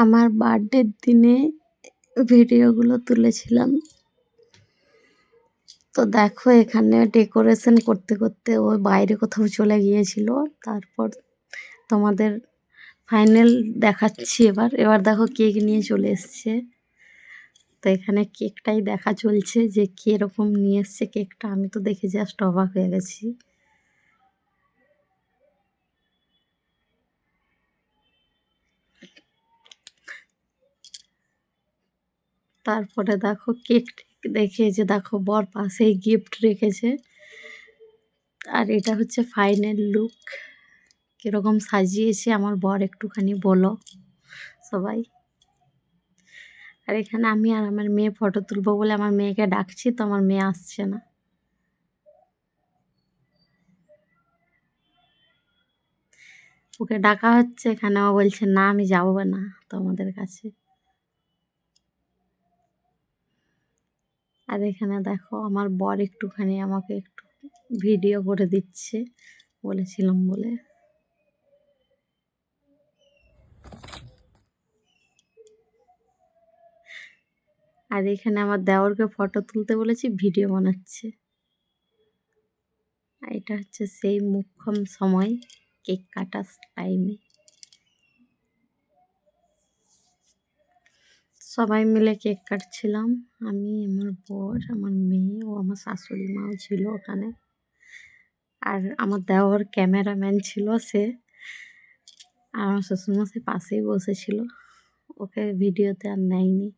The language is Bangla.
আমার বার্থডের দিনে ভিডিওগুলো তুলেছিলাম। তো দেখো এখানে ডেকোরেশন করতে করতে ও বাইরে কোথাও চলে গিয়েছিল। তারপর তোমাদের ফাইনাল দেখাচ্ছি। এবার দেখো কেক নিয়ে চলে এসছে। তো এখানে কেকটাই দেখা চলছে যে কিরকম নিয়ে এসছে কেকটা। আমি তো দেখে জাস্ট অবাক হয়ে গেছি। তারপরে দেখো কেক দেখে যে দেখো বর পাশেই গিফট রেখেছে। আর এটা হচ্ছে ফাইনাল লুক। কিরকম সাজিয়েছে আমার বর একটুখানি বলো সবাই। আর এখানে আমি আর আমার মেয়ে ফটো তুলবো বলে আমার মেয়েকে ডাকছি, তো আমার মেয়ে আসছে না। ওকে ডাকা হচ্ছে, এখানে ও বলছে না আমি যাবো না তোমাদের কাছে। আর এখানে দেখো আমার বর একটুখানি আমাকে একটু ভিডিও করে দিচ্ছে বলেছিলাম বলে। আর এখানে আমার দেওরকে ফটো তুলতে বলেছি, ভিডিও বানাচ্ছে। আর এটা হচ্ছে সেই মোক্ষম সময় কেক কাটার টাইমে। সবাই মিলে কেক কাটছিলাম, আমি, আমার বর, আমার মেয়ে ও আমার শাশুড়ি মাও ছিল ওখানে। আর আমার দেওর ক্যামেরাম্যান ছিল সে। আর আমার শ্বশুরমশাই পাশেই বসেছিল, ওকে ভিডিওতে আর নেয়নি।